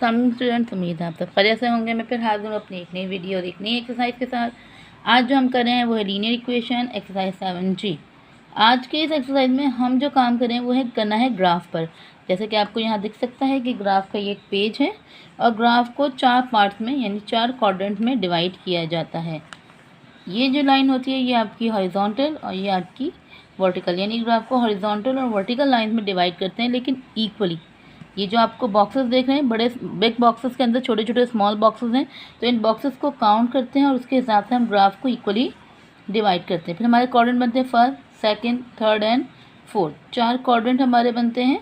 तमाम स्टूडेंट्स, उम्मीद है आप सब खैरियत से होंगे। मैं फिर हाजिर हूँ अपनी एक नई वीडियो और एक नई एक्सरसाइज के साथ। आज जो हम कर रहे हैं वो है लीनियर इक्वेशन एक्सरसाइज 7G। आज के इस एक्सरसाइज में हम जो काम कर रहे हैं वो है करना है ग्राफ पर। जैसे कि आपको यहाँ दिख सकता है कि ग्राफ का ये एक पेज है और ग्राफ को 4 पार्ट्स में यानी 4 क्वाड्रेंट में डिवाइड किया जाता है। ये जो लाइन होती है ये आपकी हॉरिजॉन्टल और ये आपकी वर्टिकल, यानी ग्राफ को हॉरिजॉन्टल और वर्टिकल लाइन में डिवाइड करते हैं लेकिन इक्वली। ये जो आपको बॉक्सेस देख रहे हैं, बड़े बिग बॉक्सेस के अंदर छोटे छोटे स्मॉल बॉक्सेस हैं, तो इन बॉक्सेस को काउंट करते हैं और उसके हिसाब से हम ग्राफ को इक्वली डिवाइड करते हैं। फिर हमारे क्वाड्रेंट बनते हैं first, second, third and fourth. 4 quadrant हमारे बनते हैं।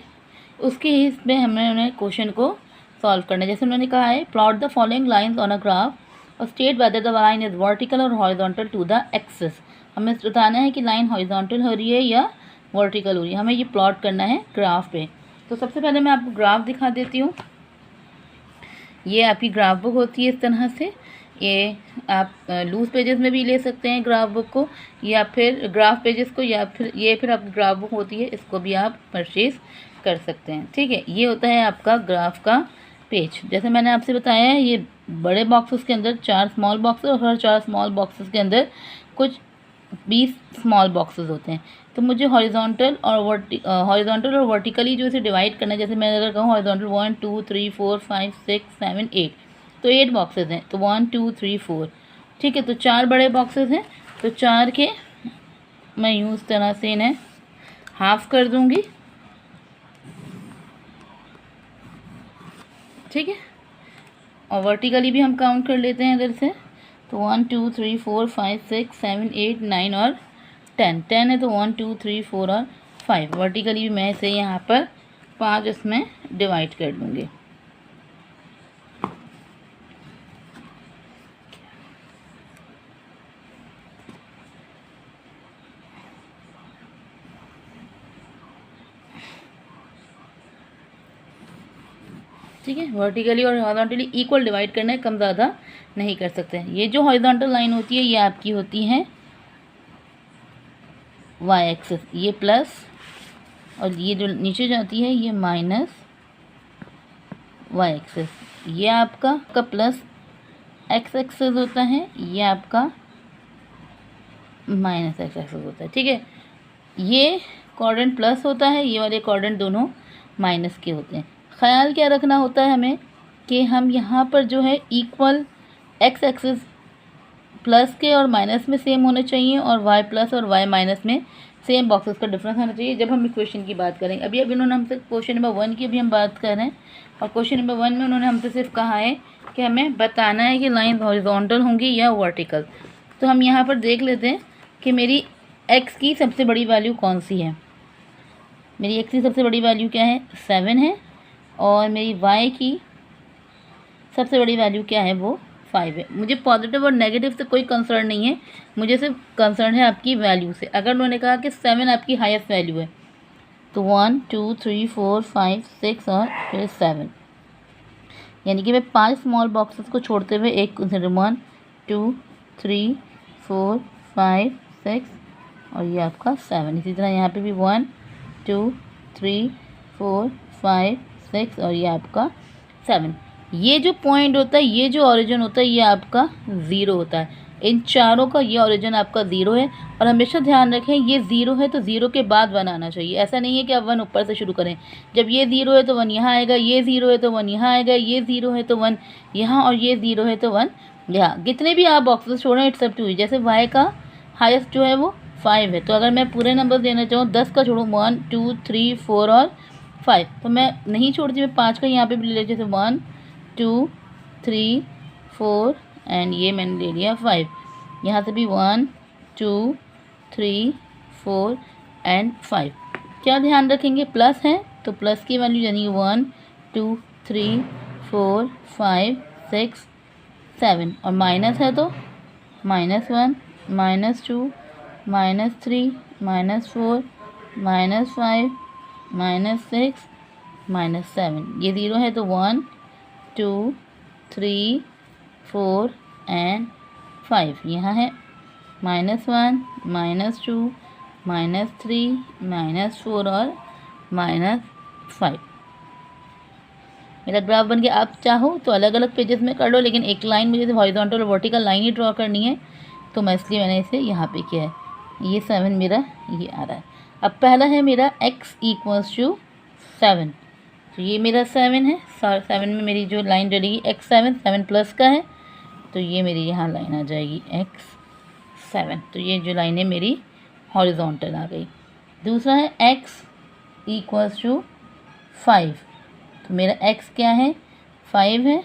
उसके इसमें हमें उन्हें क्वेश्चन को सॉल्व करना है। जैसे उन्होंने कहा है plot the following lines on a graph और state whether the line is vertical और हॉरिजॉन्टल टू द एक्सिस। हमें बताना है कि लाइन हॉरिजॉन्टल हो रही है या वर्टिकल हो रही है। हमें ये प्लॉट करना है ग्राफ पे। तो सबसे पहले मैं आपको ग्राफ दिखा देती हूँ। ये आपकी ग्राफ बुक होती है इस तरह से। ये आप लूज पेजेस में भी ले सकते हैं ग्राफ बुक को, या फिर ग्राफ पेजेस को, या फिर आपकी ग्राफ बुक होती है, इसको भी आप परचेज कर सकते हैं। ठीक है, ये होता है आपका ग्राफ का पेज। जैसे मैंने आपसे बताया है, ये बड़े बॉक्सेस के अंदर 4 स्मॉल बॉक्सेस और हर 4 स्मॉल बॉक्सेस के अंदर कुछ 20 स्मॉल बॉक्सेस होते हैं। तो मुझे हॉरिजॉन्टल और वर्टिकली जो इसे डिवाइड करना है। जैसे मैं अगर कहूँ हॉरिजॉन्टल 1 2 3 4 5 6 7 8, तो 8 बॉक्सेस हैं, तो 1 2 3 4। ठीक है, तो 4 बड़े बॉक्सेस हैं, तो 4 के मैं यूँ इस तरह से इन्हें हाफ कर दूँगी। ठीक है, और वर्टिकली भी हम काउंट कर लेते हैं इधर से। तो 1 2 3 4 5 6 7 8 9 और 10 है, तो 1 2 3 4 और 5। वर्टिकली भी मैं इसे यहाँ पर 5 इसमें डिवाइड कर लूँगी। ठीक है, वर्टिकली और हॉरिजॉन्टली इक्वल डिवाइड करना है, कम ज़्यादा नहीं कर सकते। ये जो हॉरिजॉन्टल लाइन होती है ये आपकी होती है वाई एक्सिस, ये प्लस, और ये जो नीचे जाती है ये माइनस वाई एक्सिस। ये आपका प्लस एक्स एक्सिस होता है, ये आपका माइनस एक्स एक्सिस होता है। ठीक है, ये क्वाड्रेंट प्लस होता है, ये वाले क्वाड्रेंट दोनों माइनस के होते हैं। ख्याल क्या रखना होता है हमें कि हम यहाँ पर जो है इक्वल एक्स एक्सिस प्लस के और माइनस में सेम होने चाहिए और वाई प्लस और वाई माइनस में सेम बॉक्सेस का डिफरेंस होना चाहिए जब हम इक्वेशन की बात करें। अभी इन्होंने हमसे क्वेश्चन नंबर 1 की भी हम बात कर रहे हैं, और क्वेश्चन नंबर 1 में उन्होंने हमसे सिर्फ कहा है कि हमें बताना है कि लाइन हॉरिजॉन्टल होंगी या वर्टिकल। तो हम यहाँ पर देख लेते हैं कि मेरी एक्स की सबसे बड़ी वैल्यू कौन सी है। मेरी एक्स की सबसे बड़ी वैल्यू क्या है, 7 है, और मेरी वाई की सबसे बड़ी वैल्यू क्या है, वो 5 है। मुझे पॉजिटिव और नेगेटिव से कोई कंसर्न नहीं है, मुझे सिर्फ कंसर्न है आपकी वैल्यू से। अगर उन्होंने कहा कि 7 आपकी हाईएस्ट वैल्यू है, तो 1 2 3 4 5 6 और फिर 7, यानी कि मैं 5 स्मॉल बॉक्सेस को छोड़ते हुए एक कंसिडर 1 2 3 4 5 6 और ये आपका 7। इसी तरह यहाँ पे भी 1 2 3 4 5 6 और ये आपका 7। ये जो पॉइंट होता है, ये जो ओरिजिन होता है, ये आपका 0 होता है। इन चारों का ये ओरिजिन आपका 0 है। और हमेशा ध्यान रखें ये 0 है तो 0 के बाद 1 आना चाहिए। ऐसा नहीं है कि आप 1 ऊपर से शुरू करें। जब ये 0 है तो 1 यहाँ आएगा, ये 0 है तो 1 यहाँ आएगा, ये 0 है तो 1 यहाँ, और ये 0 है तो 1 यहाँ। जितने भी आप बॉक्सेस छोड़ें इट्स अप टू यू। जैसे वाई का हाईएस्ट जो है वो 5 है, तो अगर मैं पूरे नंबर देना चाहूँ 10 का छोड़ूँ 1 2 3 4 और 5, तो मैं नहीं छोड़ती, मैं 5 का यहाँ पे भी ले लेती। जैसे 1 2 3 4 एंड ये मैंने ले लिया 5। यहाँ से भी 1 2 3 4 एंड 5। क्या ध्यान रखेंगे, प्लस है तो प्लस की वैल्यू यानी 1 2 3 4 5 6 7, और माइनस है तो -1 -2 -3 -4 -5 -6 -7। ये 0 है तो 1 2 3 4 एंड 5। यहाँ है -1 -2 -3 -4 और -5। मेरा ग्राफ बन गया। आप चाहो तो अलग अलग पेजेस में कर लो, लेकिन एक लाइन मुझे हॉरिजॉन्टल और वर्टिकल लाइन ही ड्रॉ करनी है, तो मैं इसलिए मैंने इसे यहाँ पे किया है। ये 7 मेरा ये आ रहा है। अब पहला है मेरा x इक्वल्स टू 7, तो ये मेरा 7 है। 7 में मेरी जो लाइन डलेगी x 7 प्लस का है, तो ये मेरी यहाँ लाइन आ जाएगी x 7। तो ये जो लाइन है मेरी हॉरिजॉन्टल आ गई। दूसरा है x इक्वल्स टू 5, तो मेरा x क्या है 5 है,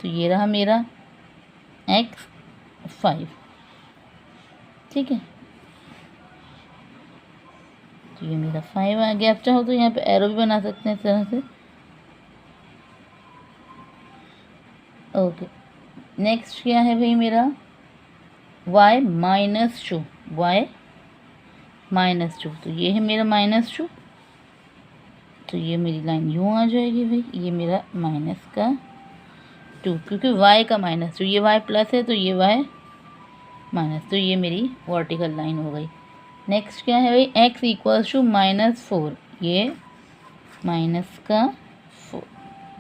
तो ये रहा मेरा x 5, ठीक है। तो ये मेरा 5 आ गया। आप चाहो तो यहाँ पे एरो भी बना सकते हैं इस तरह से। ओके, नेक्स्ट क्या है भाई मेरा y -2, y -2, तो ये है मेरा -2, तो ये मेरी लाइन यूँ आ जाएगी भाई, ये मेरा -2, क्योंकि y का -2, ये y प्लस है तो ये y माइनस, तो ये मेरी वर्टिकल लाइन हो गई। नेक्स्ट क्या है भाई x इक्वल्स टू -4, ये -4,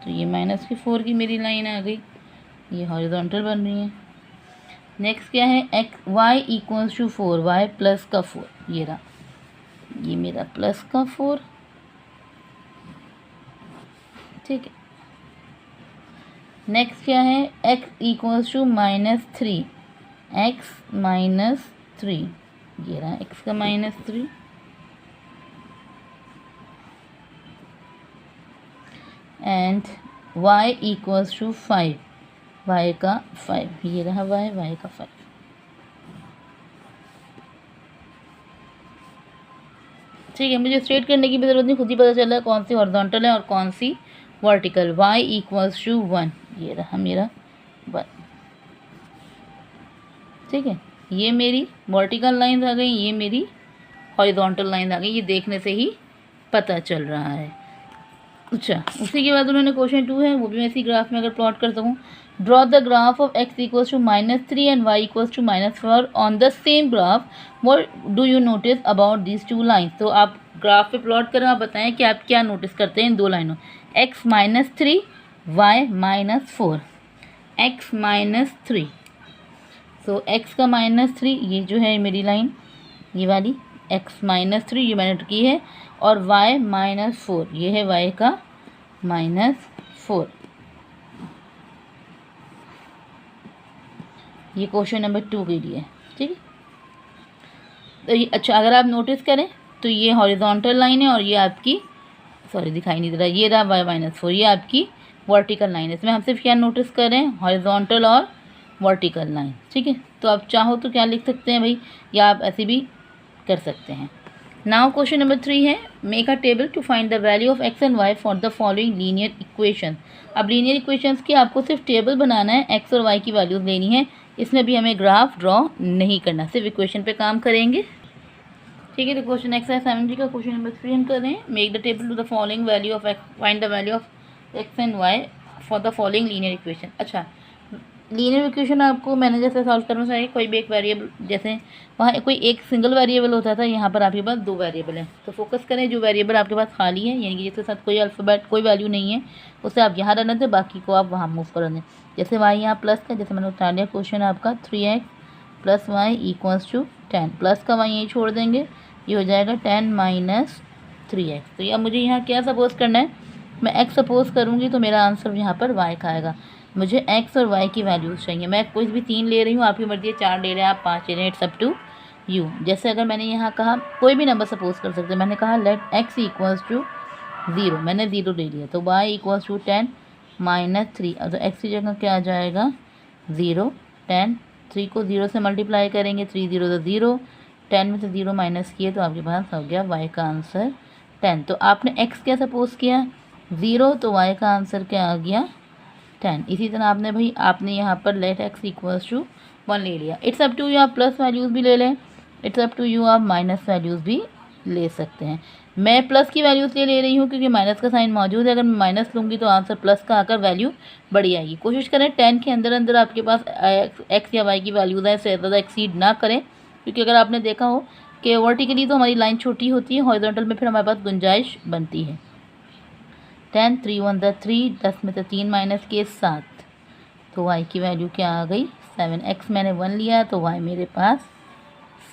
तो ये -4 की मेरी लाइन आ गई, ये हॉरिजॉन्टल बन रही है। नेक्स्ट क्या है y equals to 4, y plus का 4, ये रहा, ये मेरा प्लस का 4, ठीक है। नेक्स्ट क्या है x इक्वल्स टू -3, x -3, ये रहा x का -3। And y equals to 5, y का 5, ये रहा y का 5। ठीक है, मुझे स्ट्रेट करने की भी ज़रूरत नहीं, खुद ही पता चल रहा है कौन सी हॉरिजॉन्टल है और कौन सी वर्टिकल। y इक्वल्स टू 1, ये रहा मेरा 1, ठीक है। ये मेरी वर्टिकल लाइन आ गई, ये मेरी हॉरिजॉन्टल लाइन आ गई, ये देखने से ही पता चल रहा है। अच्छा, उसी के बाद उन्होंने क्वेश्चन 2 है, वो भी मैं इसी ग्राफ में अगर प्लॉट कर सकूँ। Draw the graph of x equals to -3 and y equals to -4 on the same graph, what do you notice about these 2 lines. तो आप ग्राफ पे प्लॉट करें, आप बताएं कि आप क्या नोटिस करते हैं इन दो लाइनों, x -3 y -4, x -3, तो x का -3 ये जो है मेरी लाइन, ये वाली x -3 ये मैंने की है, और y -4 ये है y का -4। ये क्वेश्चन नंबर 2 के लिए, ठीक है। तो ये अच्छा, अगर आप नोटिस करें तो ये हॉरिजॉन्टल लाइन है और ये आपकी, सॉरी दिखाई नहीं दे रहा, ये रहा y -4, ये आपकी वर्टिकल लाइन है। इसमें हम सिर्फ क्या नोटिस करें, हॉरिजॉन्टल और वर्टिकल लाइन, ठीक है। तो आप चाहो तो क्या लिख सकते हैं भाई, या आप ऐसे भी कर सकते हैं। नाउ क्वेश्चन नंबर 3 है, make a table to find the value of x and y for the following linear equation. अब लीनियर इक्वेशंस की आपको सिर्फ टेबल बनाना है, x और y की वैल्यूज लेनी है, इसमें भी हमें ग्राफ ड्रॉ नहीं करना, सिर्फ इक्वेशन पे काम करेंगे, ठीक है। तो क्वेश्चन एक्सरसाइज 7 का क्वेश्चन नंबर 3 हम कर रहे हैं, make the table to the following value of x, find the value of x and y for the following linear equation. अच्छा, लीनियर इक्वेशन आपको मैंने जैसे सॉल्व करना चाहिए, कोई भी एक वेरिएबल, जैसे वहाँ कोई एक सिंगल वेरिएबल होता था, यहाँ पर आपके पास 2 वेरिएबल हैं, तो फोकस करें जो वेरिएबल आपके पास खाली है, यानी कि जिसके साथ कोई अल्फ़ाबेट कोई वैल्यू नहीं है, उसे आप यहाँ रहने दें, बाकी को आप वहाँ मूव कर दें। जैसे y यहाँ प्लस का, जैसे मैंने उतार लिया क्वेश्चन आपका 3x + y equals to 10, plus का y यहीं छोड़ देंगे, ये हो जाएगा 10 - 3x। तो या मुझे यहाँ क्या सपोज करना है, मैं x सपोज करूँगी तो मेरा आंसर यहाँ पर y का आएगा। मुझे x और y की वैल्यूज़ चाहिए, मैं कुछ भी 3 ले रही हूँ, आपकी मर्जी है 4 ले रहे हैं, आप 5 ले रहे हैं, इट्स अप टू यू। जैसे अगर मैंने यहाँ कहा कोई भी नंबर सपोज कर सकते हैं, मैंने कहा लेट x इक्वल्स टू 0, मैंने 0 ले लिया, तो y इक्वल्स टू 10 - 3, तो x की जगह क्या आ जाएगा 0, 10, 3 को 0 से मल्टीप्लाई करेंगे, 3 0 तो 0, 10 में से 0 माइनस किए तो आपके पास हो गया y का आंसर 10। तो आपने x क्या सपोज किया 0, तो y का आंसर क्या आ गया 10। इसी तरह आपने भाई आपने यहाँ पर लेट x इक्वल्स टू 1 ले लिया, इट्स अप टू यू, आप प्लस वैल्यूज़ भी ले लें, इट्स अप टू यू, आप माइनस वैल्यूज़ भी ले सकते हैं। मैं प्लस की वैल्यूज़ ले रही हूँ क्योंकि माइनस का साइन मौजूद है, अगर मैं माइनस लूँगी तो आंसर प्लस का आकर वैल्यू बड़ी आएगी। कोशिश करें 10 के अंदर अंदर आपके पास x या y की वैल्यूज़ है, इससे ज़्यादा एक्सीड ना करें, क्योंकि अगर आपने देखा हो कि वर्टिकली तो हमारी लाइन छोटी होती है, हॉरिजॉन्टल में फिर हमारे पास गुंजाइश बनती है। 10, 3 1 ज़ा 3, 10 में से 3 माइनस किए 7, तो y की वैल्यू क्या आ गई 7। x मैंने 1 लिया तो y मेरे पास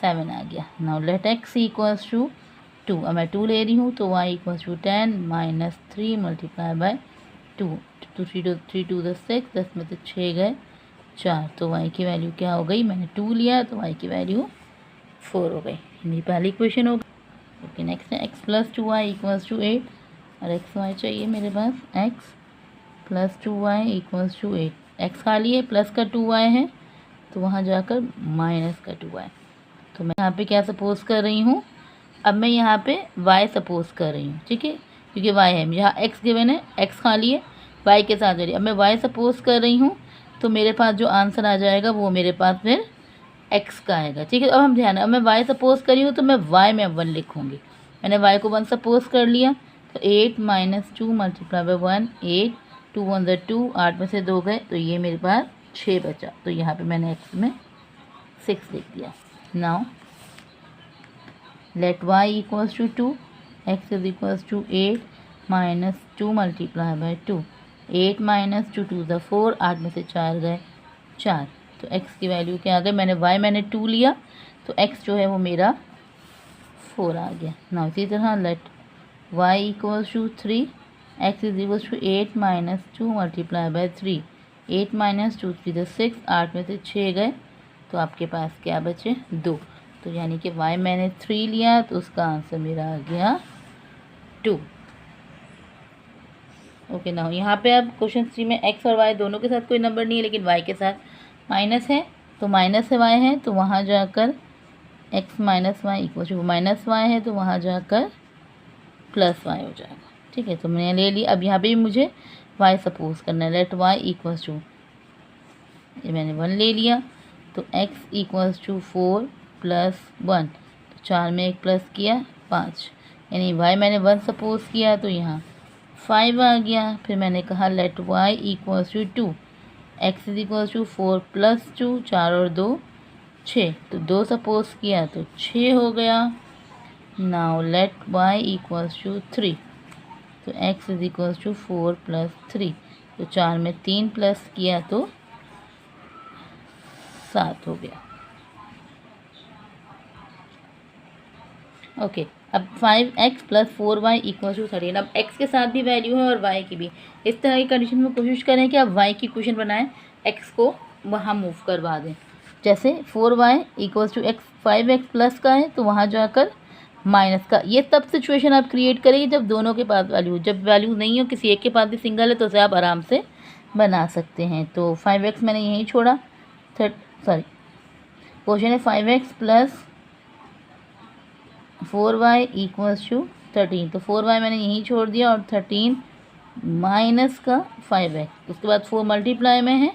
7 आ गया। Now let x equals to 2, अब मैं 2 ले रही हूँ तो y equals to 10 minus 3 multiply by 2, 3 2 6, 10 में से 6 गए 4, तो y की वैल्यू क्या हो गई, मैंने 2 लिया तो y की वैल्यू 4 हो गई। मेरी पहली इक्वेशन हो गई। ओके नेक्स्ट है x plus 2y equals to 8, और एक्स वाई चाहिए मेरे पास। x plus 2y equals to 8, x खाली है, प्लस का 2y है तो वहाँ जाकर माइनस का 2y। तो मैं यहाँ पे क्या सपोज कर रही हूँ, अब मैं यहाँ पे y सपोज कर रही हूँ, ठीक है, क्योंकि y है, यहाँ x गिवन है, x खाली है, y के साथ जा रही है। अब मैं y सपोज कर रही हूँ तो मेरे पास जो आंसर आ जाएगा वो मेरे पास फिर x का आएगा, ठीक है। अब हम ध्यान, अब मैं y सपोज करी हूँ तो मैं y में 1 लिखूँगी। मैंने y को 1 सपोज कर लिया तो 8 माइनस 2 मल्टीप्लाई बाय 1, 8 2 1 ज़ा 2, 8 में से 2 गए तो ये मेरे पास 6 बचा, तो यहाँ पे मैंने x में 6 लिख दिया। Now let y equals to 2, x is equals to 8 minus 2 multiply by 2, 8 minus 2 2 ज़ा 4, 8 में से 4 गए 4, तो x की वैल्यू क्या आ गई, मैंने 2 लिया तो x जो है वो मेरा 4 आ गया। नाउ इसी तरह let y equals to 3, x is equals to 8 minus 2 multiply by 3, 8 minus 2 3 ज़ा 6, 8 में से 6 गए तो आपके पास क्या बचे 2, तो यानी कि y मैंने 3 लिया तो उसका आंसर मेरा आ गया 2। ओके नाउ यहाँ पे अब क्वेश्चन 3 में x और y दोनों के साथ कोई नंबर नहीं है, लेकिन y के साथ माइनस है, तो माइनस से y है तो वहाँ जाकर x minus y equal to minus y है तो वहाँ जाकर प्लस वाई हो जाएगा, ठीक है। तो मैंने ले लिया, अब यहाँ पे भी मुझे y सपोज करना है। लेट y इक्वल्स टू, ये मैंने 1 ले लिया तो x इक्वल्स टू 4 प्लस 1, तो 4 में एक प्लस किया 5, यानी y मैंने 1 सपोज किया तो यहाँ 5 आ गया। फिर मैंने कहा let y equals to 2, x is equals to 4 plus 2, 4 और 2 6, तो 2 सपोज किया तो 6 हो गया। Now let y equals to 3, तो x is equals to 4 plus 3, तो 4 में 3 प्लस किया तो 7 हो गया। ओके अब 5x plus 4y equals to 13, अब x के साथ भी वैल्यू है और y की भी। इस तरह की कंडीशन में कोशिश करें कि आप y की इक्वेशन बनाएं, x को वहाँ मूव करवा दें। जैसे 4y equals to x, 5x plus का है तो वहाँ जाकर माइनस का। ये तब सिचुएशन आप क्रिएट करेंगे जब दोनों के पास वैल्यू, जब वैल्यू नहीं हो, किसी एक के पास भी सिंगल है तो उसे आप आराम से बना सकते हैं। तो 5x मैंने यहीं छोड़ा, क्वेश्चन है 5x plus 4y equals to 13, तो 4y मैंने यहीं छोड़ दिया और 13 माइनस का 5x, उसके बाद 4 मल्टीप्लाई में है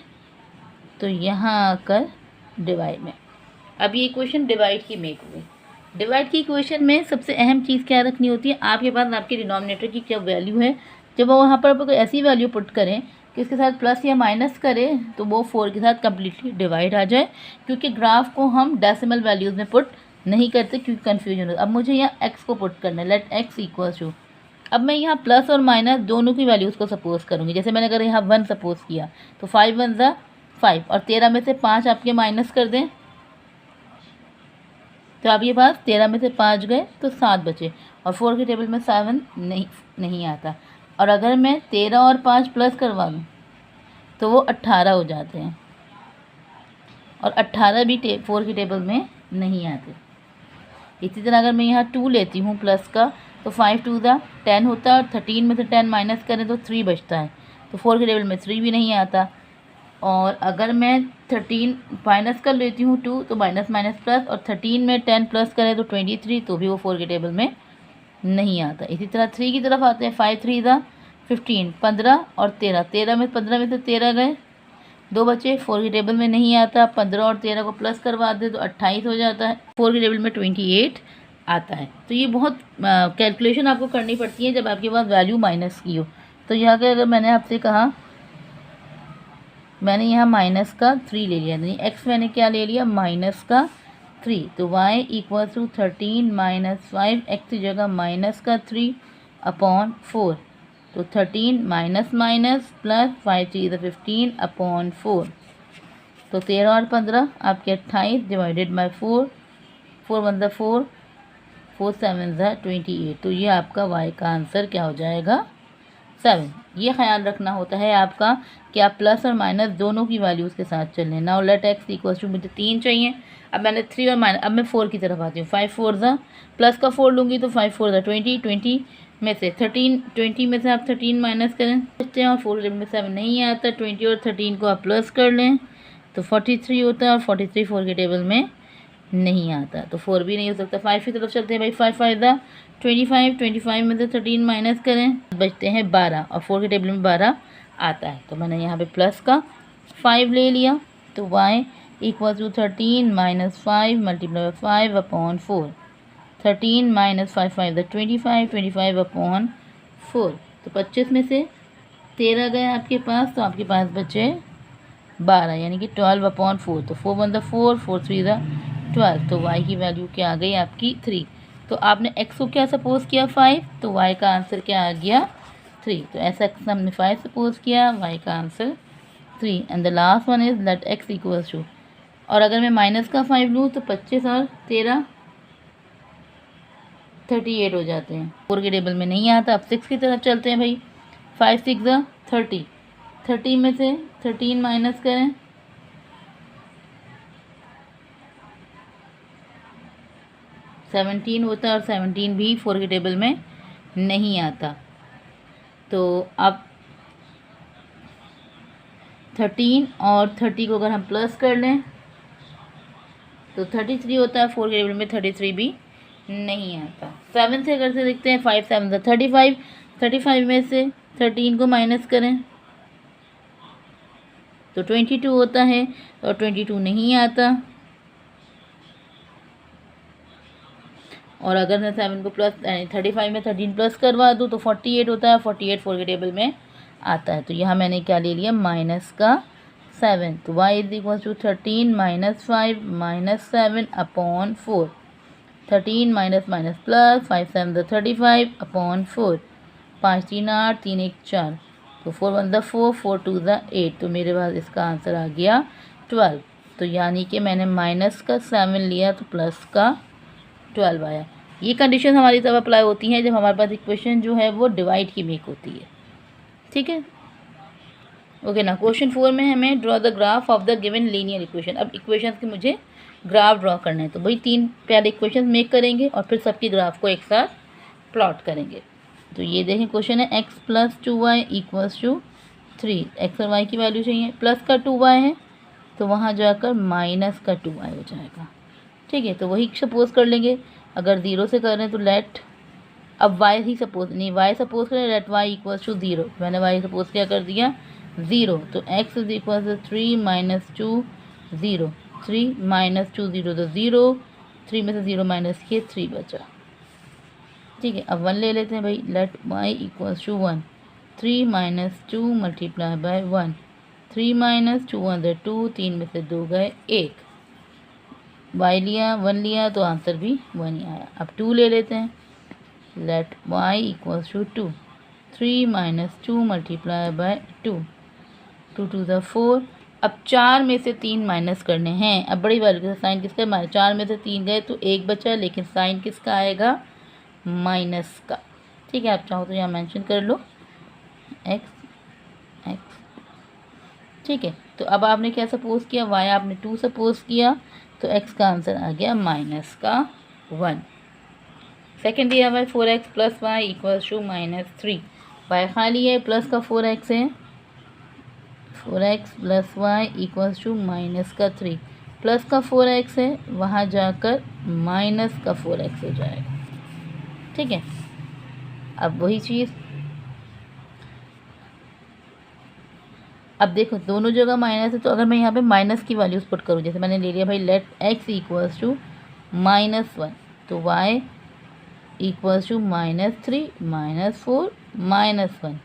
तो यहाँ आकर डिवाइड में। अब ये इक्वेशन डिवाइड की मेक हुई। डिवाइड की इक्वेशन में सबसे अहम चीज़ क्या रखनी होती है, आपके पास आपके डिनोमिनेटर की क्या वैल्यू है। जब वो वहाँ पर कोई ऐसी वैल्यू पुट करें कि इसके साथ प्लस या माइनस करें तो वो 4 के साथ कम्प्लीटली डिवाइड आ जाए, क्योंकि ग्राफ को हम डेसिमल वैल्यूज़ में पुट नहीं करते क्योंकि कन्फ्यूजन होता। अब मुझे यहाँ x को पुट करना है, लेट x इक्वल्स टू, अब मैं यहाँ प्लस और माइनस दोनों की वैल्यूज़ को सपोज करूँगी। जैसे मैंने अगर यहाँ 1 सपोज किया तो 5 1 ज़ा 5, और 13 में से 5 आपके माइनस कर दें तो आपके पास 13 में से 5 गए तो 7 बचे, और 4 के टेबल में 7 नहीं आता। और अगर मैं 13 और 5 प्लस करवा दूँ तो वो 18 हो जाते हैं, और 18 भी 4 की टेबल में नहीं आते। इसी तरह अगर मैं यहाँ 2 लेती हूँ प्लस का तो 5 2 ज़ा 10 होता है, और 13 में से 10 माइनस करें तो 3 बचता है, तो 4 के टेबल में 3 भी नहीं आता। और अगर मैं 13 माइनस कर लेती हूँ 2 तो माइनस माइनस प्लस, और 13 में 10 प्लस करें तो 23, तो भी वो 4 के टेबल में नहीं आता। इसी तरह 3 की तरफ आते हैं, 5 3 ज़ा 15, 15 और 13, 15 में से 13 गए, 2 बचे, 4 के टेबल में नहीं आता। 15 और 13 को प्लस करवा दे तो 28 हो जाता है, 4 के टेबल में 28 आता है। तो ये बहुत कैलकुलेशन आपको करनी पड़ती है जब आपके पास वैल्यू माइनस की हो। तो यहाँ के अगर मैंने आपसे कहा, मैंने यहाँ माइनस का 3 ले लिया, यानी x मैंने क्या ले लिया माइनस का 3, तो y equal to 13 minus 5, x की जगह माइनस का 3 अपॉन 4, तो 13 माइनस माइनस प्लस 5 3 15 अपॉन 4, तो 13 और 15 आपके 28 डिवाइडेड बाई 4, 4 1 4, 4 7 28। तो ये आपका y का आंसर क्या हो जाएगा 7। ये ख्याल रखना होता है आपका कि आप प्लस और माइनस दोनों की वैल्यूज़ के साथ चल लें। Now let x equal to, मुझे 3 चाहिए, अब मैंने 3 और माइनस, अब मैं 4 की तरफ आती हूँ। 5 4 प्लस का 4 लूँगी तो 5 4 20, 20 में से 13, 20 में से आप 13 माइनस करें बचते हैं, और 4 में 7 नहीं आता, 20 और 13 को आप प्लस कर लें तो 43 होता है, और 43 4 के टेबल में नहीं आता, तो 4 भी नहीं हो सकता। 5 की तरफ चलते हैं भाई, 5 5 25, 25 में से 13 माइनस करें बचते हैं 12, और 4 के टेबल में 12 आता है, तो मैंने यहाँ पे प्लस का 5 ले लिया, तो y equal to 13 minus 5 multiply 5 upon 4, 13 minus 5 5 25, 25 upon 4, तो 25 में से 13 गए आपके पास, तो आपके पास बचे 12, यानी कि 12 अपॉन 4, तो 4 1 4, 4 3 12, तो y की वैल्यू क्या आ गई आपकी 3। तो आपने x को क्या सपोज किया 5, तो y का आंसर क्या आ गया 3। तो ऐसा हमने 5 सपोज किया, y का answer 3। And the last one is let x equals to, और अगर मैं माइनस का 5 लूँ तो 25 और 13 38 हो जाते हैं, 4 के टेबल में नहीं आता। अब 6 की तरफ चलते हैं भाई, 5 6 30, 30 में से 13 माइनस करें, 17 होता है, और 17 भी 4 के टेबल में नहीं आता। तो अब 13 और 30 को अगर हम प्लस कर लें तो 33 होता है, 4 के टेबल में 33 भी नहीं आता। 7 से अगर से देखते हैं, 5 7 35, 35 में से 13 को माइनस करें तो 22 होता है, और 22 नहीं आता। और अगर मैं 7 को प्लस 35 में 13 प्लस करवा दूँ तो 48 होता है, 48 4 के टेबल में आता है। तो यहाँ मैंने क्या ले लिया माइनस का 7, तो y is equal to 13 minus 5 minus 7 upon 4, 13 minus minus plus 5 7 35 upon 4, 5 3 8 3 1 4, तो 4 1 4, 4 2 8, तो मेरे पास इसका आंसर आ गया 12। तो यानी कि मैंने माइनस का 7 लिया तो प्लस का 12 आया। ये कंडीशन हमारी तब अप्लाई होती है जब हमारे पास इक्वेशन जो है वो डिवाइड की मेक होती है, ठीक है। ओके ना, क्वेश्चन 4 में हमें draw the graph of the given linear equation. अब इक्वेशन के मुझे ग्राफ ड्रॉ करना है, तो भाई 3 पहले इक्वेशन मेक करेंगे और फिर सबके ग्राफ को एक साथ प्लॉट करेंगे। तो ये देखें क्वेश्चन है x plus 2y equals to 3, x और वाई की वैल्यू चाहिए, प्लस का 2y है तो वहाँ जाकर माइनस का 2y हो जाएगा, ठीक है। तो वही सपोज कर लेंगे, अगर 0 से कर रहे हैं तो लेट, अब y ही सपोज नहीं, y सपोज करें, लेट y इक्वल्स टू 0, मैंने y सपोज क्या कर दिया 0, तो x is equal to 3 minus 2 0, 3 minus 2 0 तो 0, 3 में से 0 माइनस किए 3 बचा, ठीक है। अब 1 ले लेते हैं भाई, let y equals to 1, 3 minus 2 multiply by 1, 3 minus 2 1 2, 3 में से 2 गए 1, y लिया 1 लिया तो आंसर भी 1 ही आया। अब 2 ले लेते हैं, let y equals to 2, 3 minus 2 multiply by 2, 2 2 4। अब 4 में से 3 माइनस करने हैं, अब बड़ी वैल्यू के साइन किसका माइनस, 4 में से 3 गए तो 1 बचा, लेकिन साइन किसका आएगा माइनस का, ठीक है। आप चाहो तो यहाँ मेंशन कर लो x, ठीक है। तो अब आपने क्या सपोज किया, y आपने 2 सपोज किया, तो x का आंसर आ गया माइनस का 1। सेकेंड दिया हुआ है 4x plus y equals to minus 3, y खाली है, प्लस का 4x है, 4x plus y equals to minus का 3, प्लस का 4x है, वहाँ जाकर माइनस का 4x हो जाएगा, ठीक है। अब वही चीज़, अब देखो दोनों जगह माइनस है, तो अगर मैं यहाँ पे माइनस की वैल्यूज़ पुट करूँ, जैसे मैंने ले लिया भाई लेट x इक्वल्स टू -1, तो y equals to -3 -4 -1,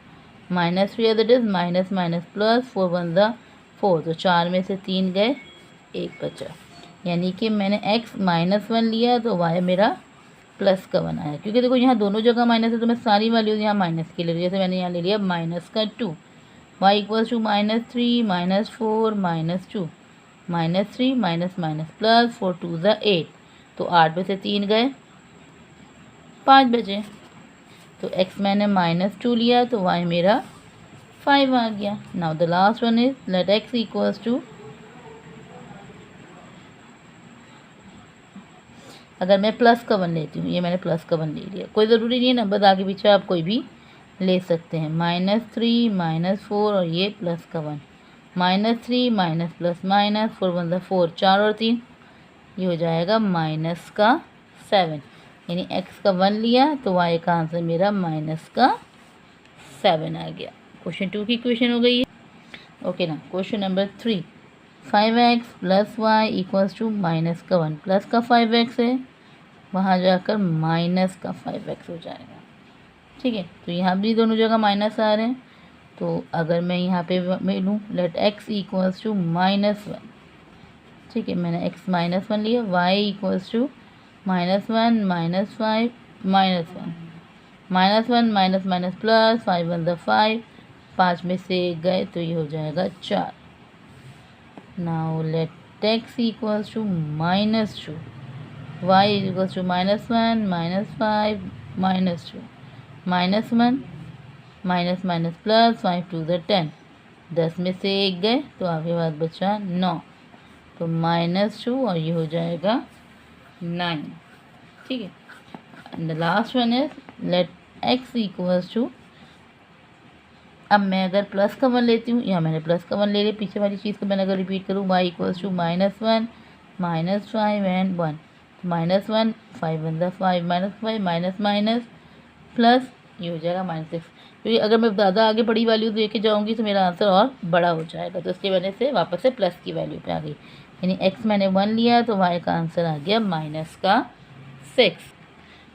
-3 other is minus minus plus, 4 1 4, तो 4 में से 3 गए 1 बचा, यानी कि मैंने x -1 लिया तो y मेरा प्लस का 1 आया, क्योंकि देखो यहाँ दोनों जगह माइनस है तो मैं सारी वैल्यूज़ यहाँ माइनस की ले रही हूँ। जैसे मैंने यहाँ ले लिया -2, y equals to -3 -4 -2, -3 minus minus plus 4 2 ज़ा 8, तो 8 में से 3 गए, 5 बचे। तो x मैंने -2 लिया तो y मेरा 5 आ गया। Now the last one is let x equals to, अगर मैं प्लस का 1 लेती हूँ, ये मैंने प्लस का 1 ले लिया, कोई ज़रूरी नहीं है नंबर आगे पीछे आप कोई भी ले सकते हैं। -3 -4 और ये प्लस का 1, -3 माइनस प्लस माइनस 4 1 ज़ा 4, 4 और 3 ये हो जाएगा माइनस का 7, यानी x का 1 लिया तो y का आंसर मेरा माइनस का 7 आ गया। क्वेश्चन 2 की क्वेश्चन हो गई है। ओके ना, question number 3, 5x plus y equals to minus का 1, प्लस का 5x है, वहाँ जाकर माइनस का 5x हो जाएगा। ठीक है, तो यहाँ भी दोनों जगह माइनस आ रहे हैं, तो अगर मैं यहाँ पे मैं लूँ लेट x इक्वल्स टू -1, ठीक है, मैंने x -1 लिया, y equals to -1 -5 -1, -1 minus minus plus 5 1 ज़ा 5, 5 में से गए तो ये हो जाएगा 4। Now let x equals to -2, y equals to -1 -5 -2, -1 minus minus plus 5 2 ज़ा 10, 10 में से 1 गए तो आपके पास बचा 9, तो -2 और ये हो जाएगा 9। ठीक है, and the last one is let x equals to, अब मैं अगर प्लस का 1 लेती हूँ, यहाँ मैंने प्लस का 1 ले लिया, पीछे वाली चीज़ को मैंने अगर रिपीट करूँ, y इक्वल्स टू -1 -5 एंड 1, -1 5 1 ज़ा 5 -5 माइनस माइनस प्लस ये हो जाएगा -6, क्योंकि अगर मैं ज़्यादा आगे बड़ी वैल्यू लेके जाऊँगी तो मेरा आंसर और बड़ा हो जाएगा, तो इसकी वजह से वापस से प्लस की वैल्यू पे आ गई, यानी x मैंने 1 लिया तो y का आंसर आ गया -6।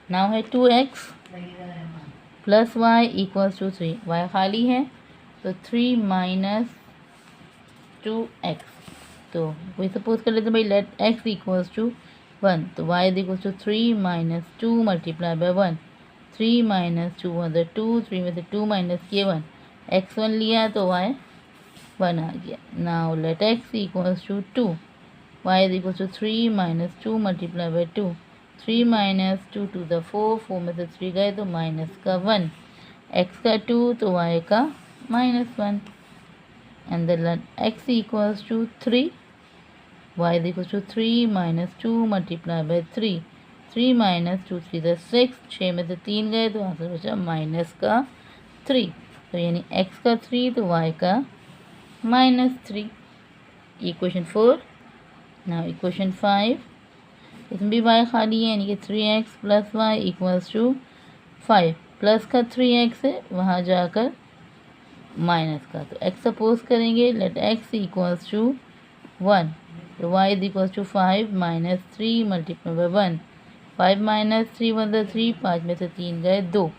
नाउ है 2x plus y equals to 3, y खाली है तो 3 माइनस 2x, तो वही सपोज कर लेते हैं भाई लेट x इक्वल्स टू 1, तो y equals to 3 minus 2 multiply by 1, 3 minus 2 1 ज़ा 2, 3 में से 2 माइनस किए 1, x1 लिया तो y 1 आ गया। Now let x equals to 2, y equals to 3 minus 2 multiply by 2, 3 minus 2 2 ज़ा 4, 4 में से 3 गए तो माइनस का 1, x का 2 तो y का -1, and then let x equals to 3, y equals to 3 minus 2 multiply by 3, 3 minus 2 3 ज़ा 6, 6 में से 3 गए तो आंसर बचा माइनस का 3, तो यानी x का 3 तो y का -3। इक्वेशन 4। नाउ इक्वेशन 5, इसमें भी y खाली है, यानी कि 3x plus y equals to 5, plus का 3x है, वहाँ जाकर माइनस का, तो x सपोज करेंगे लेट x इक्वल्स टू 1, तो y equals to 5 minus 3 multiply by 1, 5 minus 3 1 ज़ा 3, 5 में से 3 गए 2,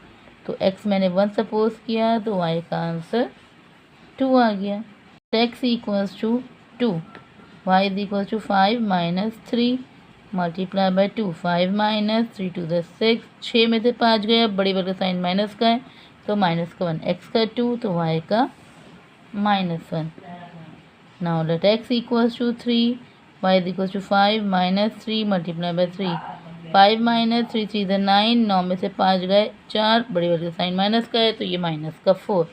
तो x मैंने 1 सपोज किया तो y का आंसर 2 आ गया। x equals to 2, y equals to 5 minus 3 multiply by 2, 5 minus 3 2 ज़ा 6, 6 में से 5 गया, बड़ी वर्ग साइन माइनस का है तो माइनस का 1, x का 2 तो y का -1। Now let x equals to 3, y equals to 5 minus 3 multiply by 3, 5 minus 3 3 ज़ा 9, 9 में से 5 गए 4, बड़ी वर्ग साइन माइनस का है तो ये माइनस का 4,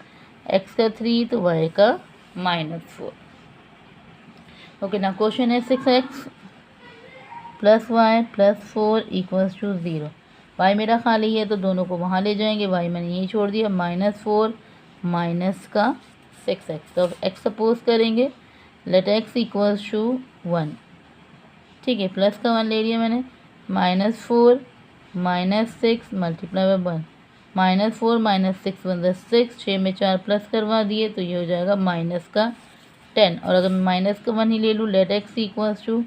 x का 3 तो y का -4। ओके, ना क्वेश्चन है 6x plus y plus 4 equals to 0, y मेरा खाली है तो दोनों को वहाँ ले जाएंगे, y मैंने यही छोड़ दिया, -4 माइनस का 6x, तो अब x सपोज करेंगे लेट x इक्वल्स टू 1, ठीक है, प्लस का 1 ले लिया मैंने, -4 -6 मल्टीप्लाई बाय 1, -4 -6 1 ज़ा 6, 6 में 4 प्लस करवा दिए तो ये हो जाएगा माइनस का 10, और अगर मैं माइनस का 1 ही ले लूँ लेट x इक्वल्स टू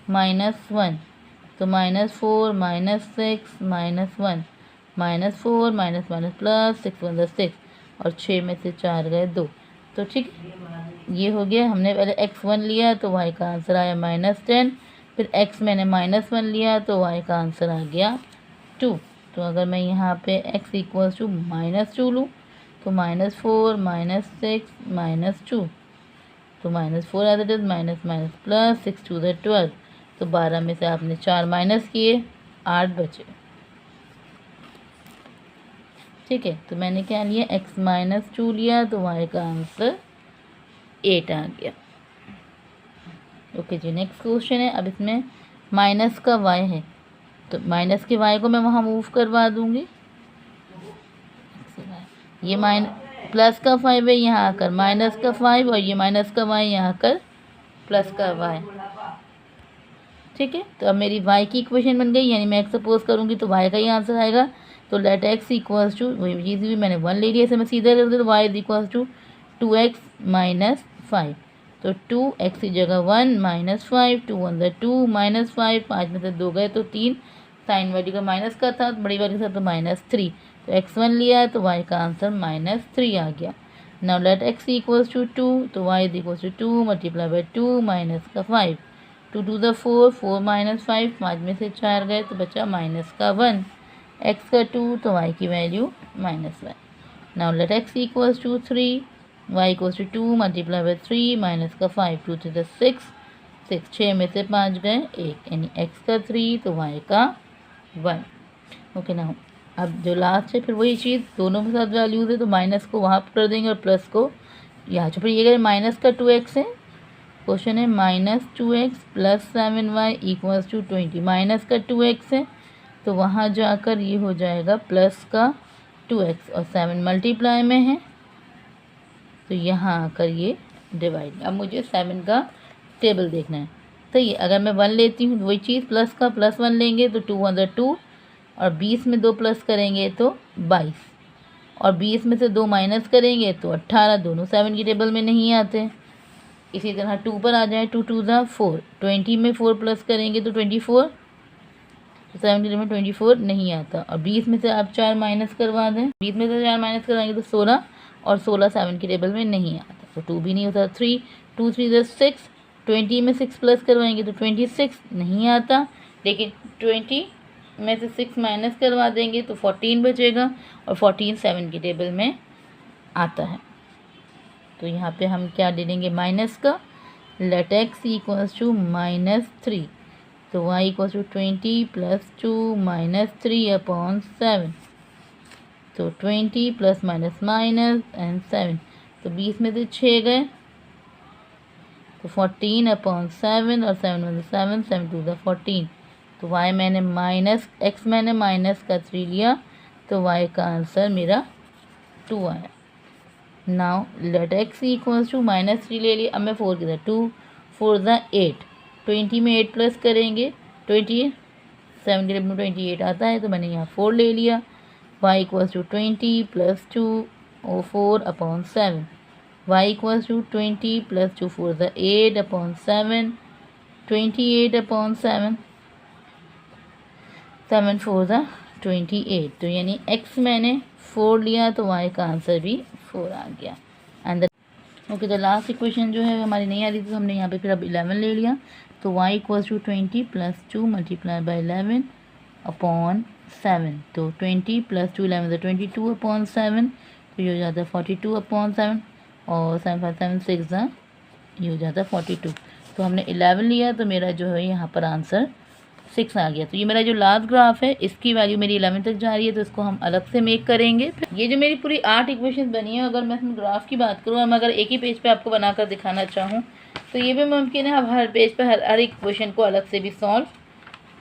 -1, तो -4 -6 -1, -4 माइनस माइनस प्लस 6 1 ज़ा 6, और 6 में से 4 गए 2, तो ठीक ये हो गया। हमने पहले x1 लिया तो y का आंसर आया -10, फिर x मैंने -1 लिया तो y का आंसर आ गया 2। तो अगर मैं यहाँ पे x इक्वल्स टू -2 लूँ तो -4 -6 -2, तो -4 as it is, minus minus plus, 6 2 ज़ 12। तो 12 में से आपने 4 माइनस किए, 8 बचे। ठीक है, तो मैंने क्या लिया, x -2 लिया, तो y का आंसर 8 आ गया। ओके जी, नेक्स्ट क्वेश्चन है। अब इसमें माइनस का y है, तो माइनस के y को मैं वहाँ मूव करवा दूँगी। ये प्लस का 5 है, यहाँ आकर माइनस का 5, और ये माइनस का y यहाँ आकर प्लस का y। ठीक है, तो अब मेरी y की इक्वेशन बन गई, यानी मैं x सपोज करूँगी तो y का ही आंसर आएगा। तो लेट x इक्वल्स टू, ये भी मैंने 1 ले लिया, इसे मैं सीधा कर दूँ तो y is equals to 2x - 5। तो 2x की जगह 1 -5, 2 1 ज़ा 2 -5, 5 में से 2 गए तो 3, साइन वैल्यू का माइनस का था, बड़ी वाली के साथ तो -3। तो x1 लिया है तो y का आंसर -3 आ गया। Now let x equals to 2, तो y is equals to 2 multiply by 2 minus का 5, 2 2 ज़ा 4, 4 -5, 5 में से 4 गए तो बचा माइनस का 1, x का 2 तो y की value -1। Now let x equals to 3, y equals to 2 multiply by 3 minus का 5, 2 3 ज़ा 6, 6 6 में से 5 गए 1, यानी x का 3 तो y का 1। ओके, नाउ अब जो लास्ट है फिर वही चीज़, दोनों के साथ वैल्यूज़ है तो माइनस को वहाँ पर कर देंगे और प्लस को यहाँ। फिर ये माइनस का 2x है, क्वेश्चन है -2x plus 7y equals to 20। Minus का 2x है तो वहाँ जाकर ये हो जाएगा प्लस का 2x, और 7 मल्टीप्लाई में है तो यहाँ आकर ये डिवाइड। अब मुझे 7 का टेबल देखना है। तो ये अगर मैं 1 लेती हूँ वही चीज़, प्लस का प्लस 1 लेंगे तो 2 1 ज़ा 2, और 20 में 2 प्लस करेंगे तो 22, और 20 में से 2 माइनस करेंगे तो 18। दोनों 7 की टेबल में नहीं आते। इसी तरह 2 पर आ जाए, 2 2 ज़ा 4, 20 में 4 प्लस करेंगे तो 24, तो 7 की टेबल में 24 नहीं आता। और 20 में से आप 4 माइनस करवा दें, 20 में से 4 माइनस कराएंगे तो 16, और 16 7 की टेबल में नहीं आता, तो 2 भी नहीं होता। 3 2 3 ज़ा 6, 20 में 6 प्लस करवाएंगे तो 26 नहीं आता, लेकिन 20 में से 6 माइनस करवा देंगे तो 14 बचेगा, और 14 7 की टेबल में आता है। तो यहाँ पे हम क्या ले लेंगे, माइनस का। लेट x इक्वल्स टू -3, तो y equals to 20 plus 2 -3 upon 7, तो 20 प्लस माइनस माइनस एंड 7, तो 20 में से 6 गए तो 14 अपॉन 7, और 7 में से 7, 7 2 ज़ा 14, तो y मैंने x मैंने माइनस का 3 लिया, तो y का आंसर मेरा 2 आया। Now let x equals to -3 ले लिया, अब मैं 4 की तरह 2 4 ज़ा 8, 20 में 8 प्लस करेंगे 20, 7 के में 28 आता है, तो मैंने यहाँ 4 ले लिया। y इक्वल्स टू 20 प्लस 2 और 4 upon 7, y equals to 20 plus 2 4 ज़ा 8 अपॉन 7, 28 अपॉन 7, 7 4 ज़ा 28, तो यानी x मैंने 4 लिया तो y का आंसर भी 4 आ गया। And okay, the last equation जो है हमारी नहीं आ रही थी, तो हमने यहाँ पे फिर अब 11 ले लिया, तो y equals to 20 plus 2 multiply by 11 upon 7, तो 20 प्लस 2 11 22 अपॉन 7, तो ये हो जाता है 42 अपॉन 7, और 7 5 7 6 ये हो जाता है 42। तो हमने 11 लिया तो मेरा जो है यहाँ पर आंसर 6 आ गया। तो ये मेरा जो लास्ट ग्राफ है इसकी वैल्यू मेरी 11 तक जा रही है, तो इसको हम अलग से मेक करेंगे। ये जो मेरी पूरी 8 इक्वेशन बनी है, अगर मैं इसमें ग्राफ की बात करूँ, मैं अगर एक ही पेज पे आपको बनाकर दिखाना चाहूँ तो ये भी मुमकिन है। आप हर पेज पर हर इक्वेशन को अलग से भी सॉल्व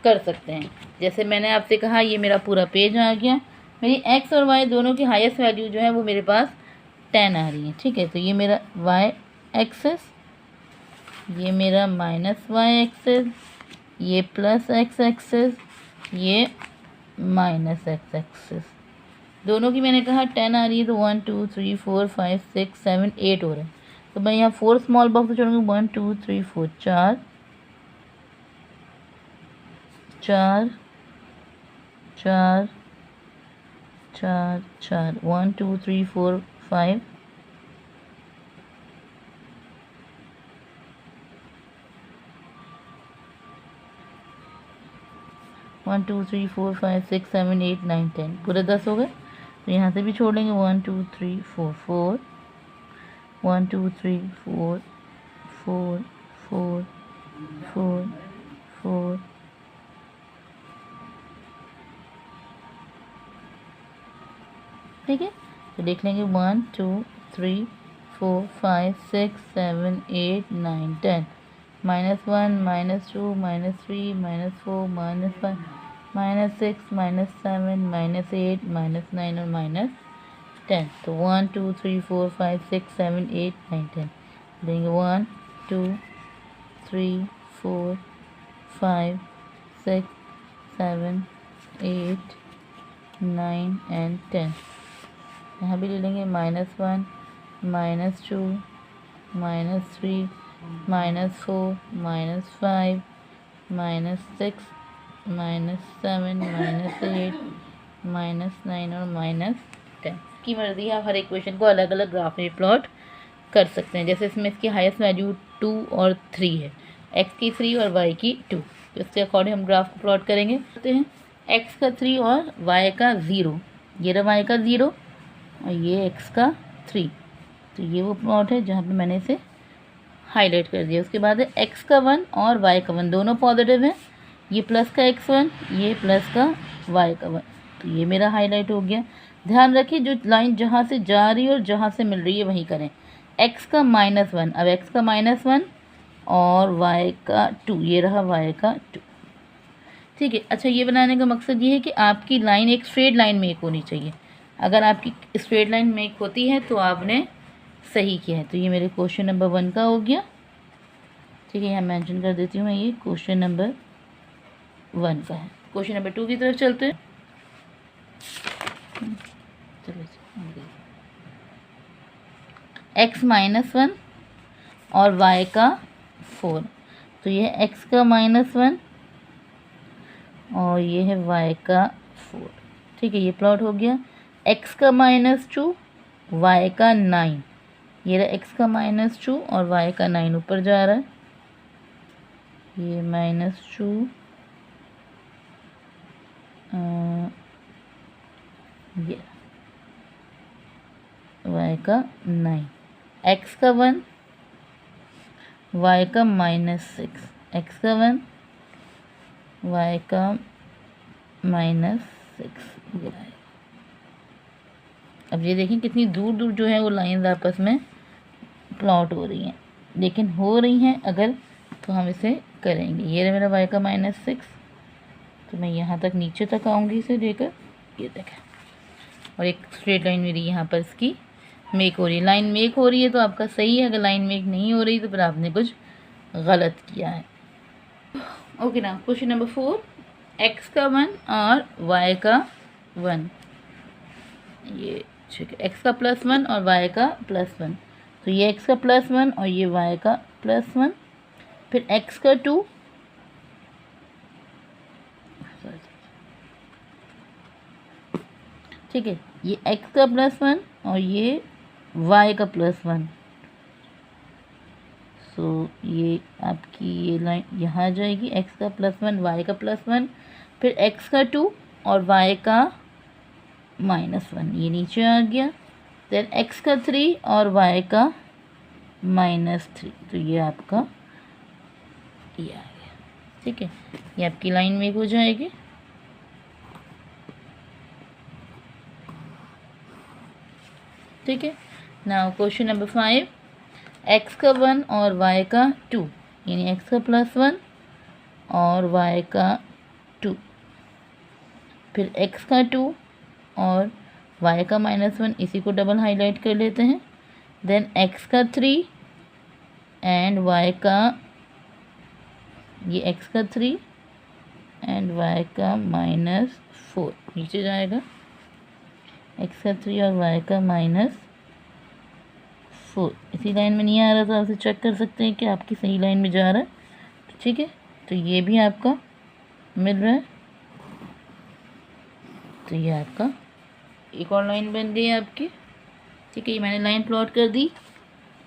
कर सकते हैं। जैसे मैंने आपसे कहा ये मेरा पूरा पेज आ गया, मेरी x और y दोनों की हाईएस्ट वैल्यू जो है वो मेरे पास 10 आ रही है। ठीक है, तो ये मेरा y एक्सेस, ये मेरा -y एक्सेस, ये +x एक्सेस, ये -x एक्सेस, दोनों की मैंने कहा 10 आ रही है, तो 1 2 3 4 5 6 7 8 हो रहा है। तो मैं यहाँ 4 स्मॉल बॉक्स छोड़ूंगी, 1 2 3 4 4 4 4 4 4 1 2 3 4 5 1 1 2 3 4 5 6 7 8 9 10 पूरे 10 हो गए। तो यहाँ से भी छोड़ लेंगे 1 2 3 4 4 1 2 3 4 4 4 4 4 ठीक है। तो देख लेंगे 1 2 3 4 5 6 7 8 9 10 -1 -2 -3 -4 -5 -6 -7 -8 -9 और -10। तो 1 2 3 4 5 6 7 8 9 10 देंगे 1 2 3 4 5 6 7 8 9 एंड 10। यहाँ भी ले लेंगे -1 -2 -3 -4 -5 -6 -7 -8 -9 और -10 की मर्जी है। आप हर इक्वेशन को अलग अलग ग्राफ में प्लॉट कर सकते हैं। जैसे इसमें इसकी हाईएस्ट वैल्यू 2 और 3 है, x की 3 और y की 2, तो इसके अकॉर्डिंग हम ग्राफ को प्लॉट करेंगे। कहते हैं x का 3 और y का 0, ये रहा y का 0 और ये x का 3। तो ये वो प्लॉट है जहाँ पे मैंने इसे हाईलाइट कर दिया। उसके बाद है x का 1 और y का 1, दोनों पॉजिटिव हैं। ये प्लस का x1, ये प्लस का y का 1, तो ये मेरा हाईलाइट हो गया। ध्यान रखिए जो लाइन जहाँ से जा रही है और जहाँ से मिल रही है वहीं करें। x का -1, अब x का -1 और y का 2, ये रहा y का 2। ठीक है। अच्छा, ये बनाने का मकसद ये है कि आपकी लाइन एक स्ट्रेट लाइन में एक होनी चाहिए। अगर आपकी स्ट्रेट लाइन में एक होती है तो आपने सही किया है। तो ये मेरे क्वेश्चन नंबर 1 का हो गया। ठीक है, यहाँ मेंशन कर देती हूँ मैं, ये क्वेश्चन नंबर 1 का है। क्वेश्चन नंबर 2 की तरफ चलते हैं। चलो, x -1 और y का 4, तो ये है x का -1 और ये है y का 4। ठीक है, ये प्लॉट हो गया। x का -2, y का 9, ये रहा x का -2 और y का 9 ऊपर जा रहा है। ये -2 ये y का 9, x का 1, y का -6, x का 1, y का -6। अब ये देखें कितनी दूर दूर जो है वो लाइंस आपस में प्लॉट हो रही हैं, लेकिन हो रही हैं अगर तो हम इसे करेंगे। ये रहा मेरा y का -6, तो मैं यहाँ तक नीचे तक आऊँगी इसे लेकर, ये देखें, और एक स्ट्रेट लाइन मेरी यहाँ पर इसकी मेक हो रही है। लाइन मेक हो रही है तो आपका सही है, अगर लाइन मेक नहीं हो रही तो फिर आपने कुछ गलत किया है। ओके ना, क्वेश्चन नंबर 4, x का 1 और y का 1, ये ठीक है, x का +1 और y का +1, तो ये x का +1 और ये y का +1, फिर x का 2, ठीक है, ये x का +1 और ये y का +1, सो ये आपकी ये लाइन यहाँ आ जाएगी, x का +1 y का +1, फिर x का 2 और y का -1, ये नीचे आ गया। देन x का 3 और y का -3, तो ये आपका ये आ गया। ठीक है, ये आपकी लाइन में हो जाएगी। ठीक है, नाउ क्वेश्चन नंबर 5, x का 1 और y का 2, यानी x का +1 और y का 2, फिर x का 2 और y का -1, इसी को डबल हाईलाइट कर लेते हैं। देन x का 3 एंड y का, ये x का 3 एंड y का -4 नीचे जाएगा, x का 3 और y का -4। इसी लाइन में नहीं आ रहा तो आप चेक कर सकते हैं कि आपकी सही लाइन में जा रहा है। ठीक है, तो ये भी आपका मिल रहा है। तो ये आपका एक और लाइन बन गई है आपकी। ठीक है, ये मैंने लाइन प्लॉट कर दी,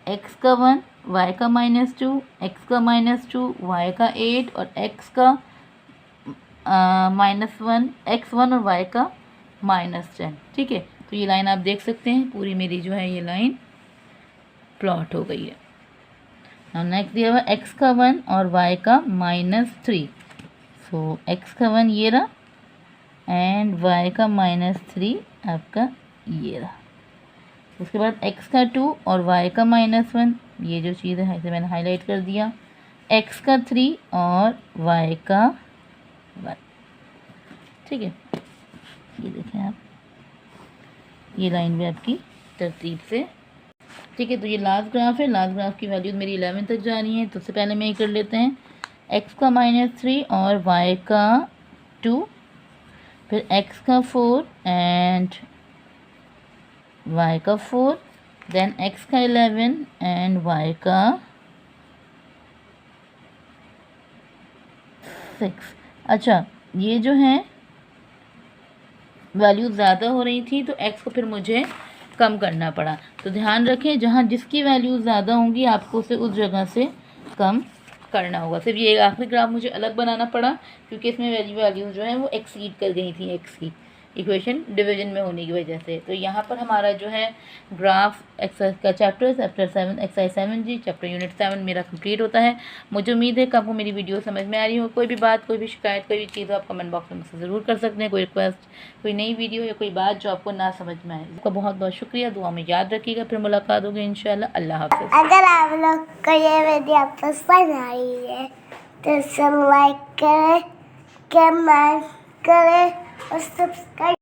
x का 1, y का -2, x का -2, y का 8 और x का -1 x1 और y का -10। ठीक है, तो ये लाइन आप देख सकते हैं, पूरी मेरी जो है ये लाइन प्लॉट हो गई है। अब नेक्स्ट दिया हुआ x का 1 और y का -3। सो x का 1 ये रहा एंड y का -3 आपका ये रहा। उसके बाद x का 2 और y का -1, ये जो चीज़ है इसे मैंने हाईलाइट कर दिया। x का 3 और y का 1। ठीक है, ये देखें आप, ये लाइन भी आपकी तरतीब से। ठीक है, तो ये लास्ट ग्राफ है। लास्ट ग्राफ की वैल्यूज मेरी 11 तक जा रही हैं। तो सबसे पहले मैं ये कर लेते हैं, x का -3 और y का 2, फिर x का 4 एंड y का 4, देन x का 11 एंड y का 6। अच्छा, ये जो है वैल्यू ज़्यादा हो रही थी तो x को फिर मुझे कम करना पड़ा। तो ध्यान रखें, जहाँ जिसकी वैल्यू ज़्यादा होंगी आपको उसे उस जगह से कम करना होगा। सिर्फ ये आखिरी ग्राफ मुझे अलग बनाना पड़ा क्योंकि इसमें वैल्यूज़ जो है वो एक्सीड कर गई थी x की, इक्वेशन डिवीजन में होने की वजह से। तो यहाँ पर हमारा जो है ग्राफ एक्सरसाइज का चैप्टर 7 एक्सरसाइज 7 जी चैप्टर यूनिट 7 मेरा कंप्लीट होता है। मुझे उम्मीद है कि आपको मेरी वीडियो समझ में आ रही हो। कोई भी बात, कोई भी शिकायत, कोई भी चीज़ हो आप कमेंट बॉक्स में मुझसे ज़रूर कर सकते हैं। कोई रिक्वेस्ट, कोई नई वीडियो या कोई बात जो आपको ना समझ में आए। आपका बहुत बहुत शुक्रिया, दुआ में याद रखिएगा। फिर मुलाकात होगी इंशाल्लाह। अल्लाह हाफ़िज़। अगर आप लोग को ये वीडियो पसंद आई है तो सब लाइक करें, कमेंट करें और सब्सक्राइब